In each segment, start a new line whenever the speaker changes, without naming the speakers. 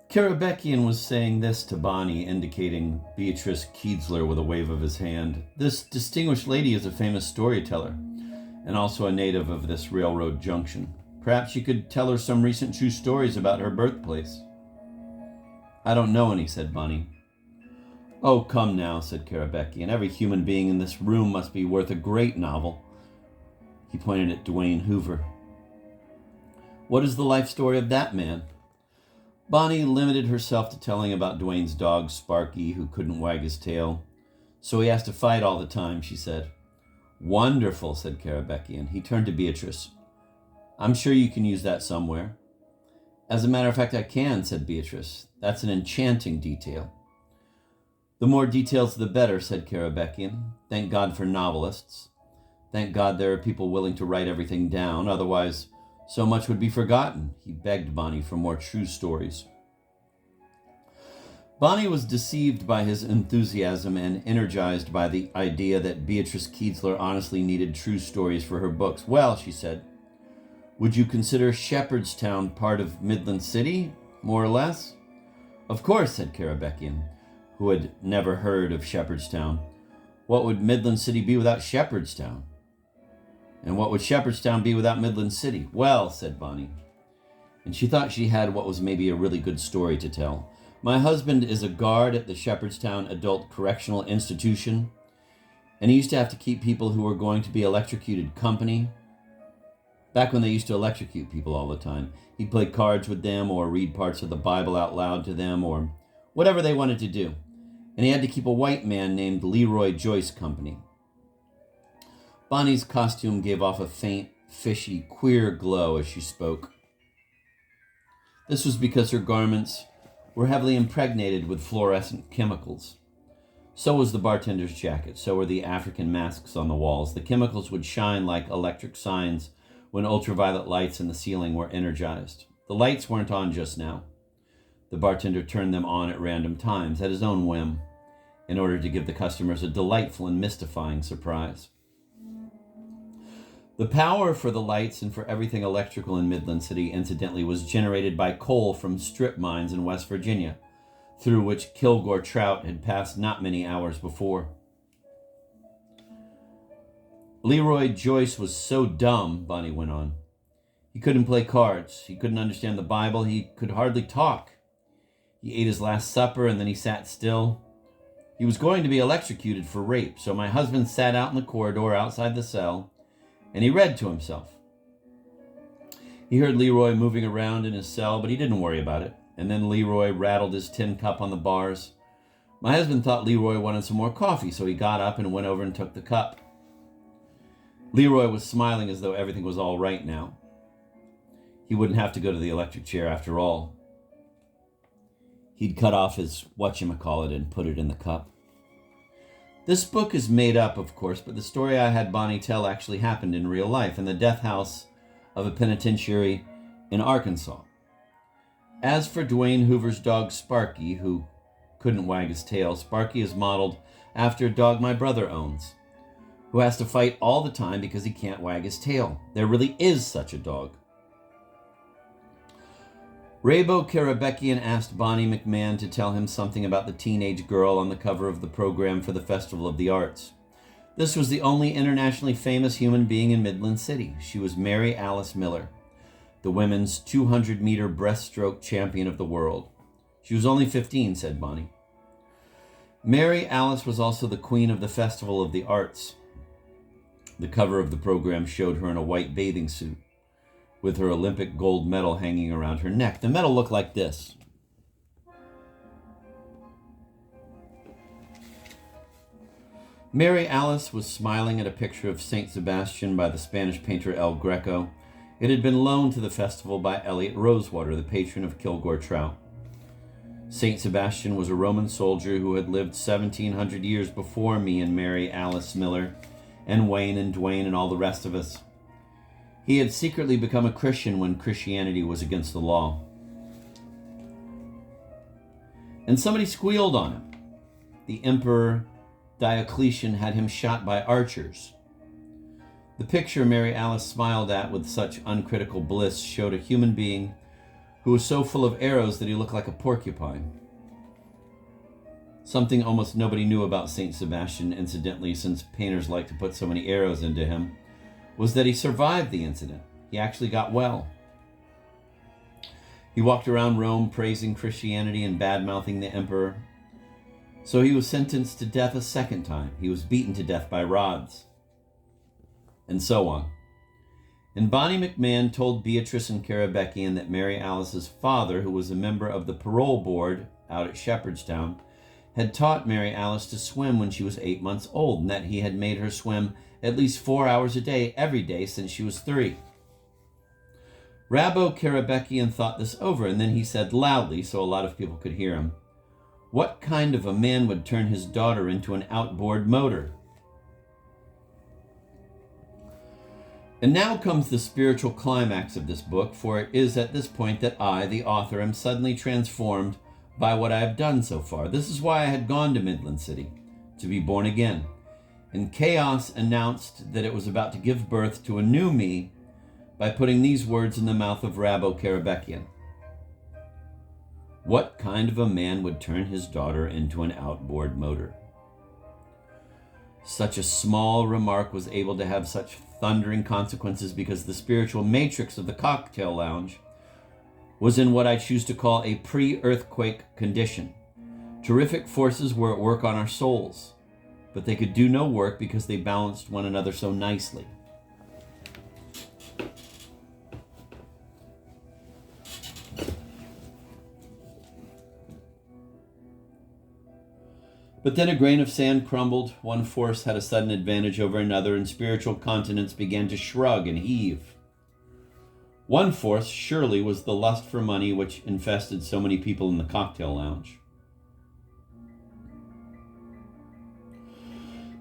Karabekian was saying this to Bonnie, indicating Beatrice Kiedzler with a wave of his hand. This distinguished lady is a famous storyteller, and also a native of this railroad junction. Perhaps you could tell her some recent true stories about her birthplace. I don't know any, said Bonnie. Oh, come now, said Karabekian. Every human being in this room must be worth a great novel. He pointed at Dwayne Hoover. What is the life story of that man? Bonnie limited herself to telling about Dwayne's dog, Sparky, who couldn't wag his tail. So he has to fight all the time, she said. Wonderful, said Karabekian. He turned to Beatrice. I'm sure you can use that somewhere. As a matter of fact, I can, said Beatrice. That's an enchanting detail. The more details, the better, said Karabekian. Thank God for novelists. Thank God there are people willing to write everything down, otherwise so much would be forgotten. He begged Bonnie for more true stories. Bonnie was deceived by his enthusiasm and energized by the idea that Beatrice Kiedzler honestly needed true stories for her books. Well, she said, would you consider Shepherdstown part of Midland City, more or less? Of course, said Karabekian, who had never heard of Shepherdstown. What would Midland City be without Shepherdstown? And what would Shepherdstown be without Midland City? Well, said Bonnie, and she thought she had what was maybe a really good story to tell. My husband is a guard at the Shepherdstown Adult Correctional Institution, and he used to have to keep people who were going to be electrocuted company. Back when they used to electrocute people all the time, he'd play cards with them or read parts of the Bible out loud to them or whatever they wanted to do. And he had to keep a white man named Leroy Joyce company. Bonnie's costume gave off a faint, fishy, queer glow as she spoke. This was because her garments were heavily impregnated with fluorescent chemicals. So was the bartender's jacket. So were the African masks on the walls. The chemicals would shine like electric signs when ultraviolet lights in the ceiling were energized. The lights weren't on just now. The bartender turned them on at random times, at his own whim, in order to give the customers a delightful and mystifying surprise. The power for the lights and for everything electrical in Midland City, incidentally, was generated by coal from strip mines in West Virginia, through which Kilgore Trout had passed not many hours before. Leroy Joyce was so dumb, Bonnie went on. He couldn't play cards. He couldn't understand the Bible. He could hardly talk. He ate his last supper and then he sat still. He was going to be electrocuted for rape, so my husband sat out in the corridor outside the cell, and he read to himself. He heard Leroy moving around in his cell, but he didn't worry about it. And then Leroy rattled his tin cup on the bars. My husband thought Leroy wanted some more coffee, so he got up and went over and took the cup. Leroy was smiling as though everything was all right now. He wouldn't have to go to the electric chair after all. He'd cut off his whatchamacallit and put it in the cup. This book is made up, of course, but the story I had Bonnie tell actually happened in real life in the death house of a penitentiary in Arkansas. As for Dwayne Hoover's dog Sparky, who couldn't wag his tail, Sparky is modeled after a dog my brother owns, who has to fight all the time because he can't wag his tail. There really is such a dog. Raybo Karabekian asked Bonnie McMahon to tell him something about the teenage girl on the cover of the program for the Festival of the Arts. This was the only internationally famous human being in Midland City. She was Mary Alice Miller, the women's 200-meter breaststroke champion of the world. She was only 15, said Bonnie. Mary Alice was also the queen of the Festival of the Arts. The cover of the program showed her in a white bathing suit, with her Olympic gold medal hanging around her neck. The medal looked like this. Mary Alice was smiling at a picture of Saint Sebastian by the Spanish painter El Greco. It had been loaned to the festival by Elliot Rosewater, the patron of Kilgore Trout. Saint Sebastian was a Roman soldier who had lived 1,700 years before me and Mary Alice Miller, and Wayne and Dwayne and all the rest of us. He had secretly become a Christian when Christianity was against the law. And somebody squealed on him. The Emperor Diocletian had him shot by archers. The picture Mary Alice smiled at with such uncritical bliss showed a human being who was so full of arrows that he looked like a porcupine. Something almost nobody knew about Saint Sebastian, incidentally, since painters like to put so many arrows into him, was that he survived the incident. He actually got well. He walked around Rome praising Christianity and bad-mouthing the emperor. So he was sentenced to death a second time. He was beaten to death by rods. And so on. And Bonnie McMahon told Beatrice and Karabekian that Mary Alice's father, who was a member of the parole board out at Shepherdstown, had taught Mary Alice to swim when she was 8 months old, and that he had made her swim at least 4 hours a day, every day since she was 3. Rabbo Karabekian thought this over, and then he said loudly, so a lot of people could hear him, "What kind of a man would turn his daughter into an outboard motor?" And now comes the spiritual climax of this book, for it is at this point that I, the author, am suddenly transformed by what I have done so far. This is why I had gone to Midland City, to be born again. And chaos announced that it was about to give birth to a new me by putting these words in the mouth of Rabbo Karabekian. What kind of a man would turn his daughter into an outboard motor? Such a small remark was able to have such thundering consequences because the spiritual matrix of the cocktail lounge was in what I choose to call a pre-earthquake condition. Terrific forces were at work on our souls, but they could do no work because they balanced one another so nicely. But then a grain of sand crumbled, one force had a sudden advantage over another, and spiritual continents began to shrug and heave. One force surely was the lust for money which infested so many people in the cocktail lounge.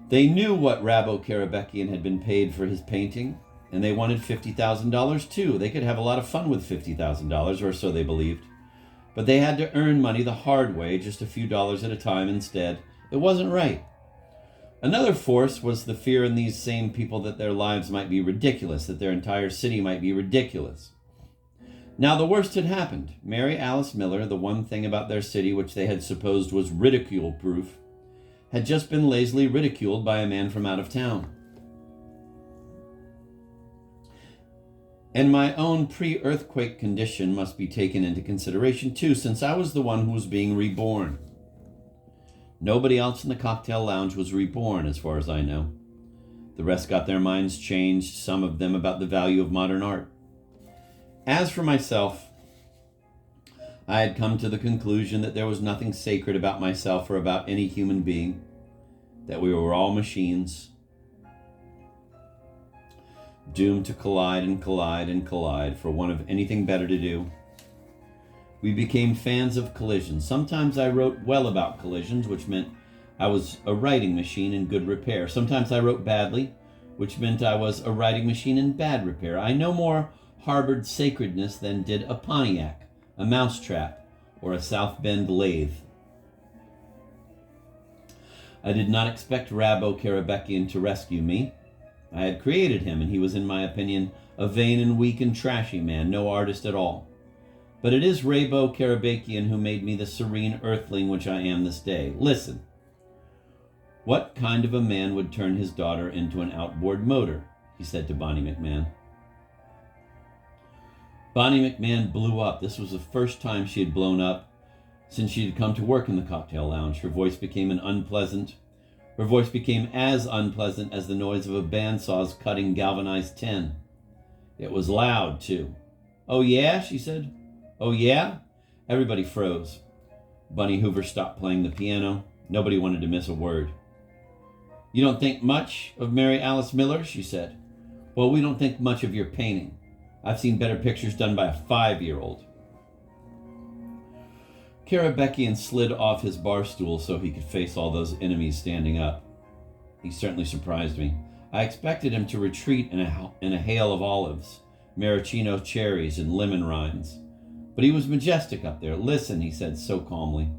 They knew what Rabbo Karabekian had been paid for his painting, and they wanted $50,000 too. They could have a lot of fun with $50,000, or so they believed. But they had to earn money the hard way, just a few dollars at a time instead. It wasn't right. Another force was the fear in these same people that their lives might be ridiculous, that their entire city might be ridiculous. Now the worst had happened. Mary Alice Miller, the one thing about their city which they had supposed was ridicule-proof, had just been lazily ridiculed by a man from out of town. And my own pre-earthquake condition must be taken into consideration too, since I was the one who was being reborn. Nobody else in the cocktail lounge was reborn, as far as I know. The rest got their minds changed, some of them about the value of modern art. As for myself, I had come to the conclusion that there was nothing sacred about myself or about any human being, that we were all machines, doomed to collide and collide and collide for want of anything better to do. We became fans of collisions. Sometimes I wrote well about collisions, which meant I was a writing machine in good repair. Sometimes I wrote badly, which meant I was a writing machine in bad repair. I no more harbored sacredness than did a Pontiac, a mousetrap, or a South Bend lathe. I did not expect Rabbo Karabekian to rescue me. I had created him, and he was, in my opinion, a vain and weak and trashy man, no artist at all. But it is Rabbo Karabekian who made me the serene earthling which I am this day. Listen. What kind of a man would turn his daughter into an outboard motor? He said to Bonnie McMahon. Bonnie McMahon blew up. This was the first time she had blown up since she had come to work in the cocktail lounge. Her voice became as unpleasant as the noise of a bandsaw's cutting galvanized tin. It was loud, too. "Oh, yeah?" she said. "Oh, yeah?" Everybody froze. Bunny Hoover stopped playing the piano. Nobody wanted to miss a word. "You don't think much of Mary Alice Miller?" she said. "Well, we don't think much of your painting. I've seen better pictures done by a 5-year-old. Karabekian slid off his bar stool so he could face all those enemies standing up. He certainly surprised me. I expected him to retreat in a hail of olives, maraschino cherries, and lemon rinds. But he was majestic up there. "Listen," he said so calmly.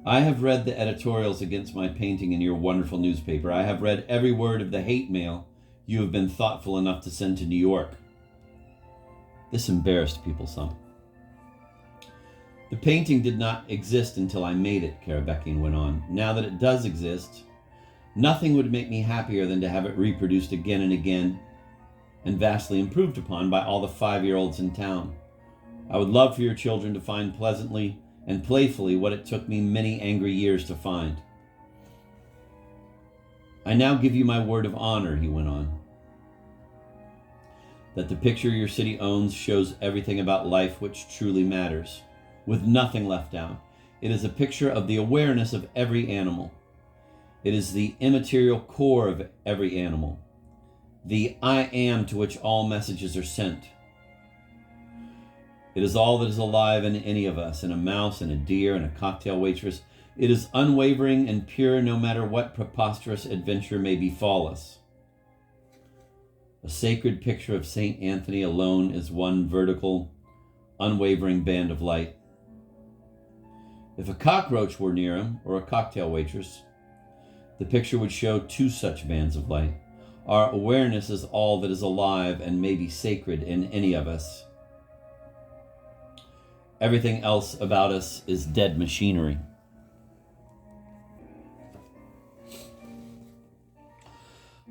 "I have read the editorials against my painting in your wonderful newspaper. I have read every word of the hate mail you have been thoughtful enough to send to New York." This embarrassed people some. The painting did not exist until I made it, Karabekian went on. Now that it does exist, nothing would make me happier than to have it reproduced again and again and vastly improved upon by all the 5-year-olds in town. I would love for your children to find pleasantly and playfully what it took me many angry years to find. I now give you my word of honor, he went on, that the picture your city owns shows everything about life which truly matters, with nothing left out. It is a picture of the awareness of every animal. It is the immaterial core of every animal, the I am to which all messages are sent. It is all that is alive in any of us, in a mouse, and a deer, and a cocktail waitress. It is unwavering and pure no matter what preposterous adventure may befall us. A sacred picture of St. Anthony alone is one vertical, unwavering band of light. If a cockroach were near him, or a cocktail waitress, the picture would show 2 such bands of light. Our awareness is all that is alive and may be sacred in any of us. Everything else about us is dead machinery.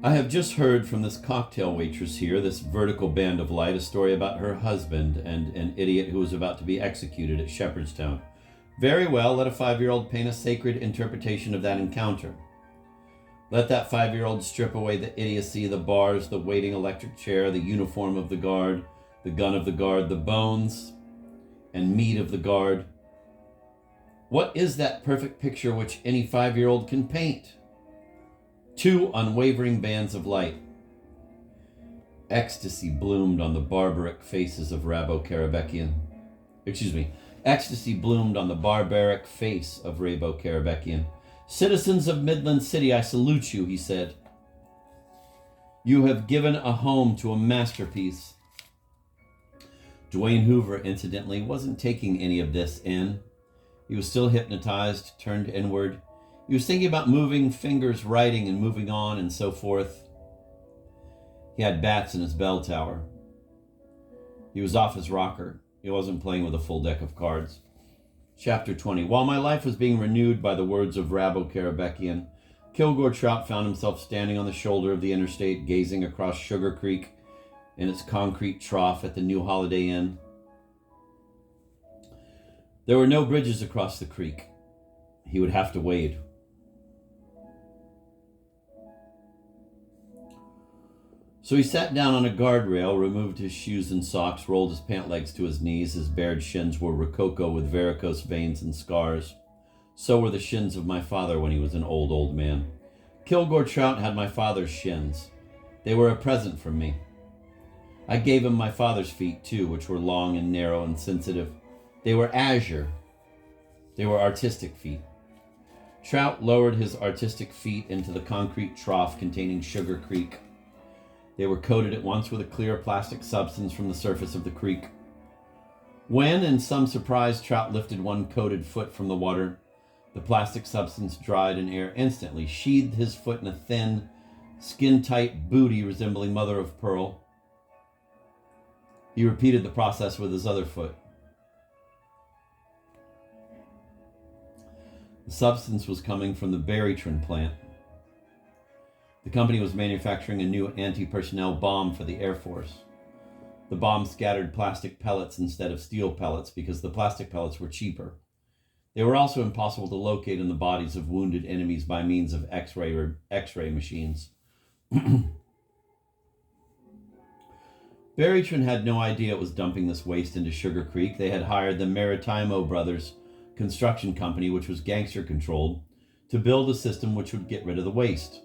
I have just heard from this cocktail waitress here, this vertical band of light, a story about her husband and an idiot who was about to be executed at Shepherdstown. Very well, let a 5-year-old paint a sacred interpretation of that encounter. Let that 5-year-old strip away the idiocy, the bars, the waiting electric chair, the uniform of the guard, the gun of the guard, the bones and meat of the guard. What is that perfect picture which any 5-year-old can paint? 2 unwavering bands of light. Ecstasy bloomed on the barbaric faces of Ecstasy bloomed on the barbaric face of Rabo Karabekian. Citizens of Midland City, I salute you, he said. You have given a home to a masterpiece. Dwayne Hoover, incidentally, wasn't taking any of this in. He was still hypnotized, turned inward. He was thinking about moving fingers, writing, and moving on, and so forth. He had bats in his bell tower. He was off his rocker. He wasn't playing with a full deck of cards. Chapter 20. While my life was being renewed by the words of Rabo Karabekian, Kilgore Trout found himself standing on the shoulder of the interstate, gazing across Sugar Creek in its concrete trough at the new Holiday Inn. There were no bridges across the creek. He would have to wade. So he sat down on a guardrail, removed his shoes and socks, rolled his pant legs to his knees. His bared shins were rococo with varicose veins and scars. So were the shins of my father when he was an old man. Kilgore Trout had my father's shins. They were a present from me. I gave him my father's feet, too, which were long and narrow and sensitive. They were azure. They were artistic feet. Trout lowered his artistic feet into the concrete trough containing Sugar Creek. They were coated at once with a clear plastic substance from the surface of the creek. When, in some surprise, Trout lifted one coated foot from the water, the plastic substance dried in air instantly, sheathed his foot in a thin, skin-tight booty resembling mother of pearl. He repeated the process with his other foot. The substance was coming from the Berrytron plant. The company was manufacturing a new anti-personnel bomb for the Air Force. The bomb scattered plastic pellets instead of steel pellets because the plastic pellets were cheaper. They were also impossible to locate in the bodies of wounded enemies by means of X-ray machines. Berrytron had no idea it was dumping this waste into Sugar Creek. They had hired the Maritimo Brothers construction company, which was gangster-controlled, to build a system which would get rid of the waste.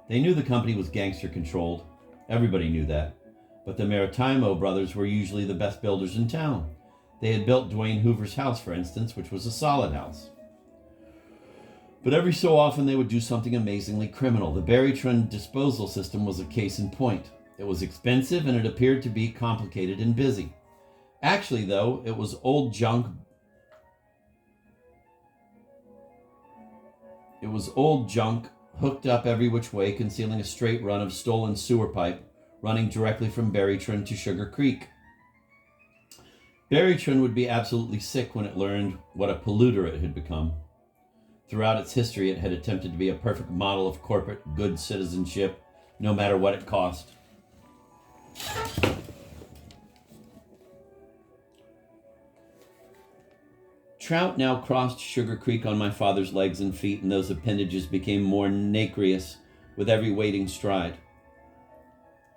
They knew the company was gangster-controlled. Everybody knew that. But the Maritimo brothers were usually the best builders in town. They had built Dwayne Hoover's house, for instance, which was a solid house. But every so often they would do something amazingly criminal. The Berrytron disposal system was a case in point. It was expensive and it appeared to be complicated and busy. Actually, though, it was old junk. Hooked up every which way, concealing a straight run of stolen sewer pipe running directly from Berrytron to Sugar Creek. Berrytron would be absolutely sick when it learned what a polluter it had become. Throughout its history, it had attempted to be a perfect model of corporate good citizenship, no matter what it cost. Trout now crossed Sugar Creek on my father's legs and feet, and those appendages became more nacreous with every wading stride.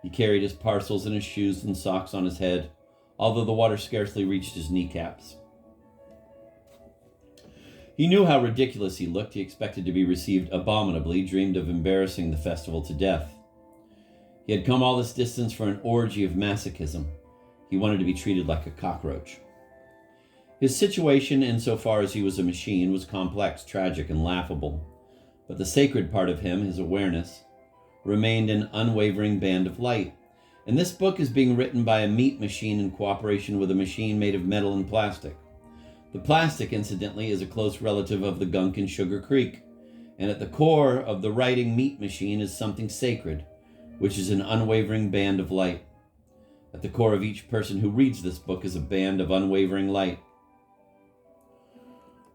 He carried his parcels in his shoes and socks on his head, although the water scarcely reached his kneecaps. He knew how ridiculous he looked. He expected to be received abominably, dreamed of embarrassing the festival to death. He had come all this distance for an orgy of masochism. He wanted to be treated like a cockroach. His situation, insofar as he was a machine, was complex, tragic, and laughable. But the sacred part of him, his awareness, remained an unwavering band of light. And this book is being written by a meat machine in cooperation with a machine made of metal and plastic. The plastic, incidentally, is a close relative of the gunk in Sugar Creek. And at the core of the writing meat machine is something sacred, which is an unwavering band of light. At the core of each person who reads this book is a band of unwavering light.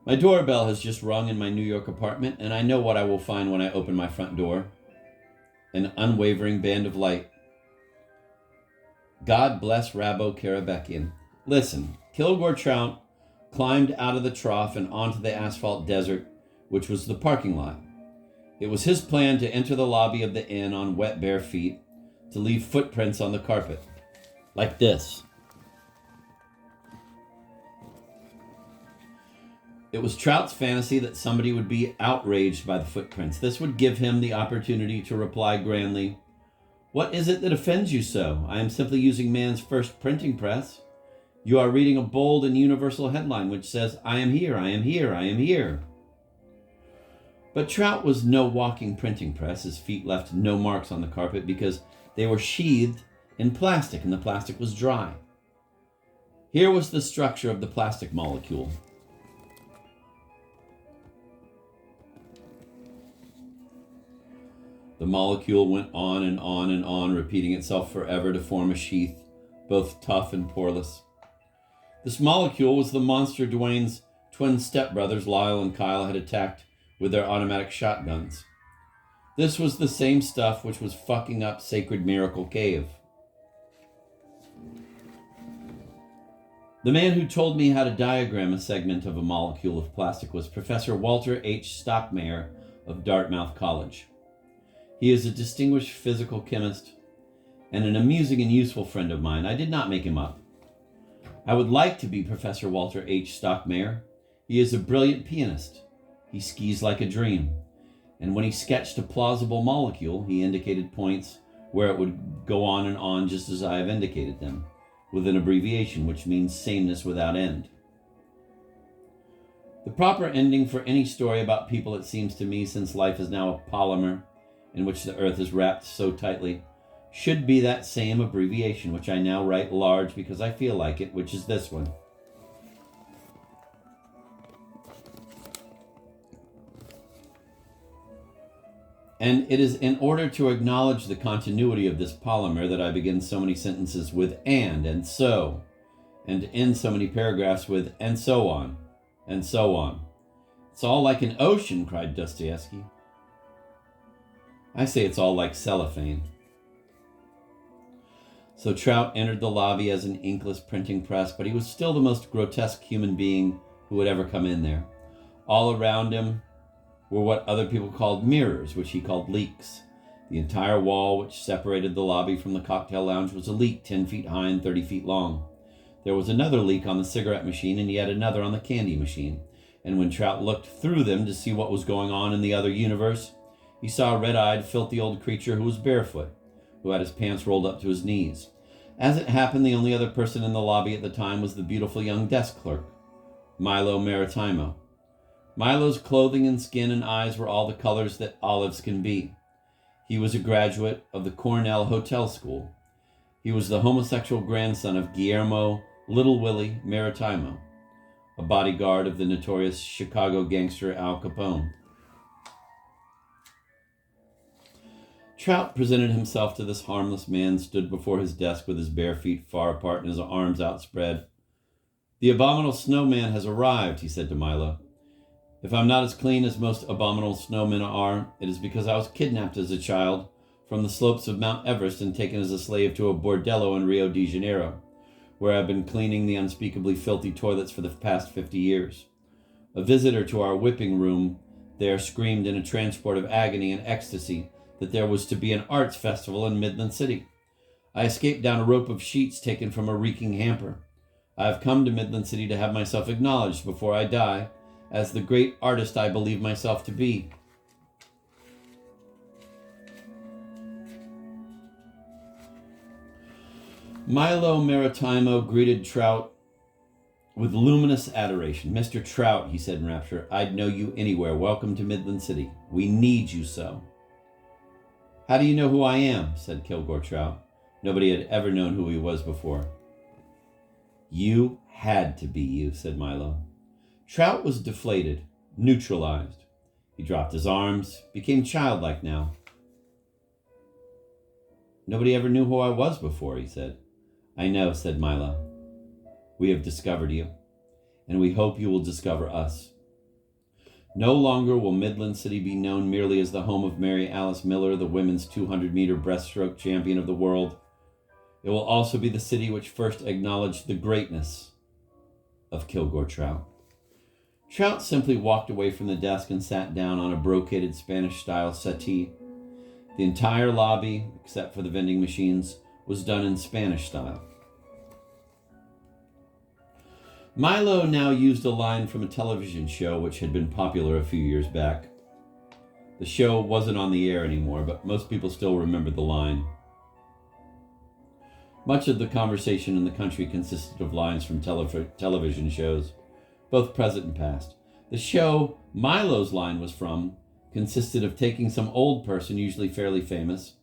My doorbell has just rung in my New York apartment, and I know what I will find when I open my front door. An unwavering band of light. God bless Rabo Karabekian. Listen, Kilgore Trout climbed out of the trough and onto the asphalt desert, which was the parking lot. It was his plan to enter the lobby of the inn on wet, bare feet, to leave footprints on the carpet. Like this. It was Trout's fantasy that somebody would be outraged by the footprints. This would give him the opportunity to reply grandly, "What is it that offends you so? I am simply using man's first printing press. You are reading a bold and universal headline which says, 'I am here, I am here, I am here.'" But Trout was no walking printing press. His feet left no marks on the carpet because they were sheathed in plastic and the plastic was dry. Here was the structure of the plastic molecule. The molecule went on and on and on, repeating itself forever to form a sheath, both tough and poreless. This molecule was the monster Dwayne's twin stepbrothers, Lyle and Kyle, had attacked with their automatic shotguns. This was the same stuff which was fucking up Sacred Miracle Cave. The man who told me how to diagram a segment of a molecule of plastic was Professor Walter H. Stockmayer of Dartmouth College. He is a distinguished physical chemist and an amusing and useful friend of mine. I did not make him up. I would like to be Professor Walter H. Stockmayer. He is a brilliant pianist. He skis like a dream. And when he sketched a plausible molecule, he indicated points where it would go on and on just as I have indicated them, with an abbreviation which means sameness without end. The proper ending for any story about people, it seems to me, since life is now a polymer in which the earth is wrapped so tightly, should be that same abbreviation, which I now write large because I feel like it, which is this one. And it is in order to acknowledge the continuity of this polymer that I begin so many sentences with and so, and end so many paragraphs with and so on, and so on. It's all like an ocean, cried Dostoevsky. I say it's all like cellophane. So Trout entered the lobby as an inkless printing press, but he was still the most grotesque human being who would ever come in there. All around him were what other people called mirrors, which he called leaks. The entire wall which separated the lobby from the cocktail lounge was a leak 10 feet high and 30 feet long. There was another leak on the cigarette machine and yet another on the candy machine. And when Trout looked through them to see what was going on in the other universe, he saw a red-eyed, filthy old creature who was barefoot, who had his pants rolled up to his knees. As it happened, the only other person in the lobby at the time was the beautiful young desk clerk, Milo Maritimo. Milo's clothing and skin and eyes were all the colors that olives can be. He was a graduate of the Cornell Hotel School. He was the homosexual grandson of Guillermo Little Willie Maritimo, a bodyguard of the notorious Chicago gangster Al Capone. Trout presented himself to this harmless man, stood before his desk with his bare feet far apart and his arms outspread. The abominable snowman has arrived, he said to Milo. If I'm not as clean as most abominable snowmen are, it is because I was kidnapped as a child from the slopes of Mount Everest and taken as a slave to a bordello in Rio de Janeiro, where I've been cleaning the unspeakably filthy toilets for the past 50 years. A visitor to our whipping room there screamed in a transport of agony and ecstasy that there was to be an arts festival in Midland City. I escaped down a rope of sheets taken from a reeking hamper. I have come to Midland City to have myself acknowledged before I die as the great artist I believe myself to be. Milo Maritimo greeted Trout with luminous adoration. Mr. Trout, he said in rapture, I'd know you anywhere. Welcome to Midland City. We need you so. How do you know who I am? Said Kilgore Trout. Nobody had ever known who he was before. You had to be you, said Milo. Trout was deflated, neutralized. He dropped his arms, became childlike now. Nobody ever knew who I was before, he said. I know, said Milo. We have discovered you, and we hope you will discover us. No longer will Midland City be known merely as the home of Mary Alice Miller, the women's 200-meter breaststroke champion of the world. It will also be the city which first acknowledged the greatness of Kilgore Trout. Trout simply walked away from the desk and sat down on a brocaded Spanish-style settee. The entire lobby, except for the vending machines, was done in Spanish style. Milo now used a line from a television show which had been popular a few years back. The show wasn't on the air anymore, but most people still remember the line. Much of the conversation in the country consisted of lines from television shows, both present and past. The show Milo's line was from consisted of taking some old person, usually fairly famous,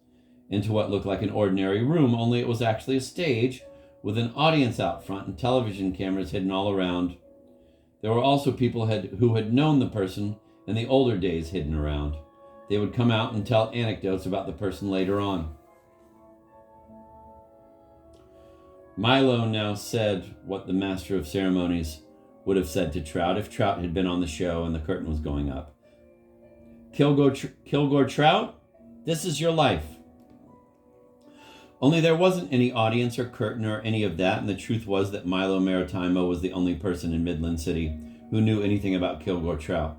into what looked like an ordinary room, only it was actually a stage with an audience out front and television cameras hidden all around. There were also people who had known the person in the older days hidden around. They would come out and tell anecdotes about the person later on. Milo now said what the master of ceremonies would have said to Trout if Trout had been on the show and the curtain was going up. Kilgore Trout, this is your life. Only there wasn't any audience or curtain or any of that, and the truth was that Milo Maritimo was the only person in Midland City who knew anything about Kilgore Trout.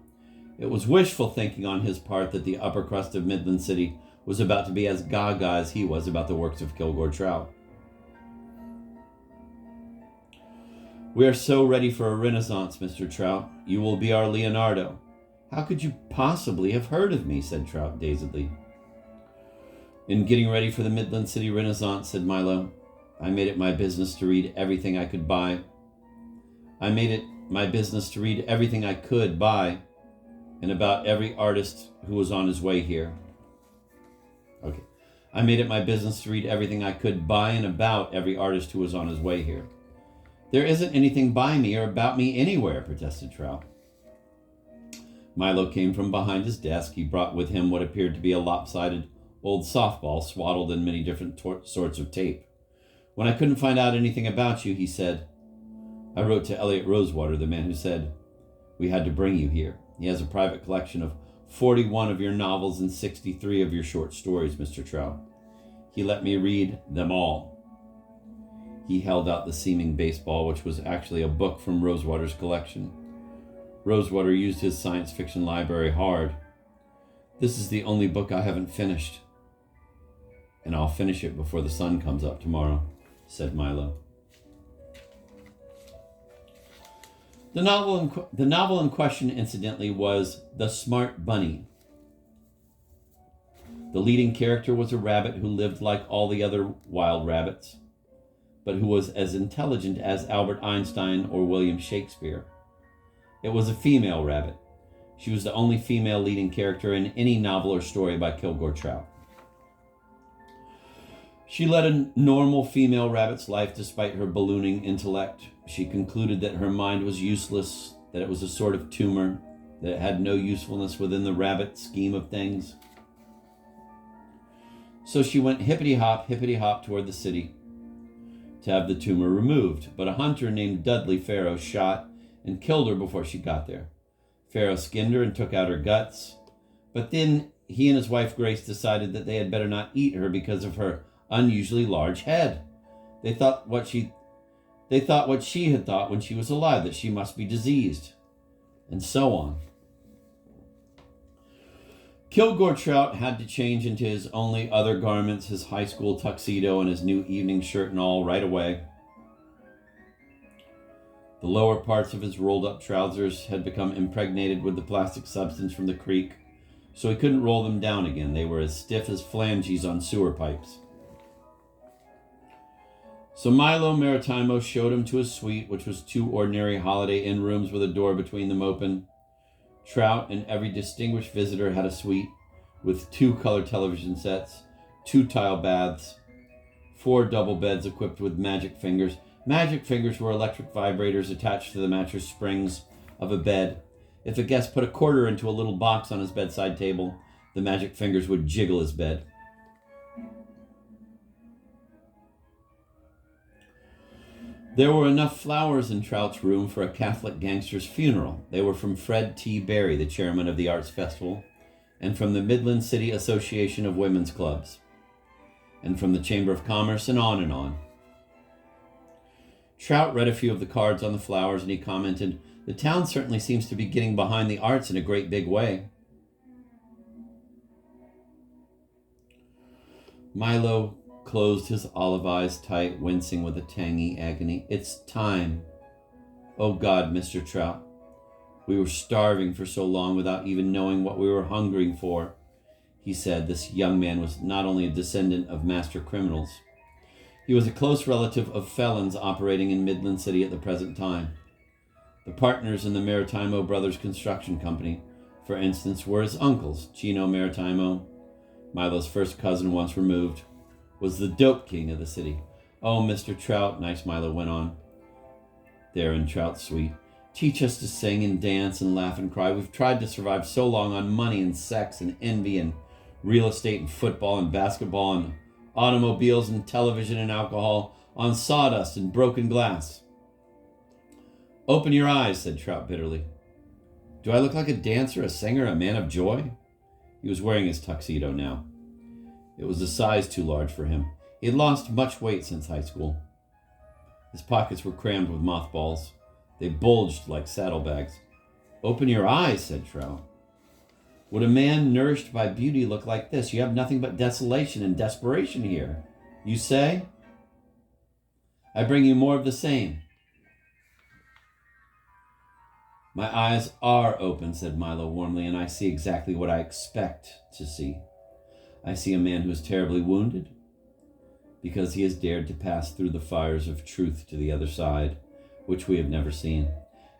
It was wishful thinking on his part that the upper crust of Midland City was about to be as gaga as he was about the works of Kilgore Trout. We are so ready for a renaissance, Mr. Trout. You will be our Leonardo. How could you possibly have heard of me? Said Trout dazedly. In getting ready for the Midland City Renaissance, said Milo, I made it my business to read everything I could buy. I made it my business to read everything I could buy and about every artist who was on his way here. Okay. I made it my business to read everything I could buy and about every artist who was on his way here. There isn't anything by me or about me anywhere, protested Trout. Milo came from behind his desk. He brought with him what appeared to be a lopsided old softball swaddled in many different sorts of tape. When I couldn't find out anything about you, he said, I wrote to Elliot Rosewater, the man who said, we had to bring you here. He has a private collection of 41 of your novels and 63 of your short stories, Mr. Trout. He let me read them all. He held out the seeming baseball, which was actually a book from Rosewater's collection. Rosewater used his science fiction library hard. This is the only book I haven't finished. And I'll finish it before the sun comes up tomorrow, said Milo. The novel in question, incidentally, was The Smart Bunny. The leading character was a rabbit who lived like all the other wild rabbits, but who was as intelligent as Albert Einstein or William Shakespeare. It was a female rabbit. She was the only female leading character in any novel or story by Kilgore Trout. She led a normal female rabbit's life despite her ballooning intellect. She concluded that her mind was useless, that it was a sort of tumor, that it had no usefulness within the rabbit scheme of things. So she went hippity-hop toward the city. to have the tumor removed, but a hunter named Dudley Farrow shot and killed her before she got there. Farrow skinned her and took out her guts, but then he and his wife Grace decided that they had better not eat her because of her unusually large head. They thought what she had thought when she was alive, that she must be diseased, and so on. Kilgore Trout had to change into his only other garments, his high school tuxedo and his new evening shirt and all, right away. The lower parts of his rolled-up trousers had become impregnated with the plastic substance from the creek, so he couldn't roll them down again. They were as stiff as flanges on sewer pipes. So Milo Maritimo showed him to his suite, which was 2 ordinary Holiday Inn rooms with a door between them open. Trout and every distinguished visitor had a suite with 2 color television sets, 2 tile baths, 4 double beds equipped with magic fingers. Magic fingers were electric vibrators attached to the mattress springs of a bed. If a guest put a quarter into a little box on his bedside table, the magic fingers would jiggle his bed. There were enough flowers in Trout's room for a Catholic gangster's funeral. They were from Fred T. Berry, the chairman of the Arts Festival, and from the Midland City Association of Women's Clubs, and from the Chamber of Commerce, and on and on. Trout read a few of the cards on the flowers, and he commented, "The town certainly seems to be getting behind the arts in a great big way." Milo closed his olive eyes tight, wincing with a tangy agony. "It's time. Oh God, Mr. Trout. We were starving for so long without even knowing what we were hungering for," he said. This young man was not only a descendant of master criminals. He was a close relative of felons operating in Midland City at the present time. The partners in the Maritimo Brothers Construction Company, for instance, were his uncles. Chino Maritimo, Milo's first cousin once removed, was the dope king of the city. "Oh, Mr. Trout," Nice Milo went on, there in Trout's suite, "teach us to sing and dance and laugh and cry. We've tried to survive so long on money and sex and envy and real estate and football and basketball and automobiles and television and alcohol, on sawdust and broken glass." "Open your eyes," said Trout bitterly. "Do I look like a dancer, a singer, a man of joy?" He was wearing his tuxedo now. It was a size too large for him. He had lost much weight since high school. His pockets were crammed with mothballs. They bulged like saddlebags. "Open your eyes," said Trout. "Would a man nourished by beauty look like this? You have nothing but desolation and desperation here. You say? I bring you more of the same." "My eyes are open," said Milo warmly, "and I see exactly what I expect to see. I see a man who is terribly wounded because he has dared to pass through the fires of truth to the other side, which we have never seen.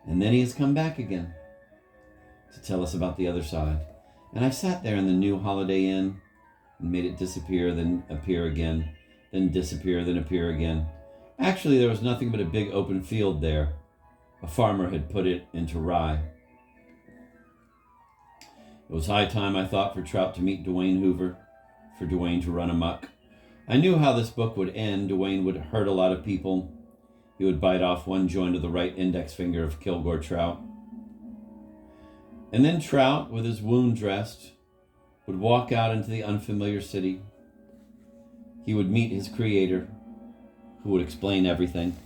And then he has come back again to tell us about the other side. And I sat there in the new Holiday Inn and made it disappear, then appear again, then disappear, then appear again. Actually, there was nothing but a big open field there. A farmer had put it into rye. It was high time, I thought, for Trout to meet Dwayne Hoover, for Dwayne to run amok. I knew how this book would end. Dwayne would hurt a lot of people. He would bite off one joint of the right index finger of Kilgore Trout. And then Trout, with his wound dressed, would walk out into the unfamiliar city. He would meet his creator, who would explain everything.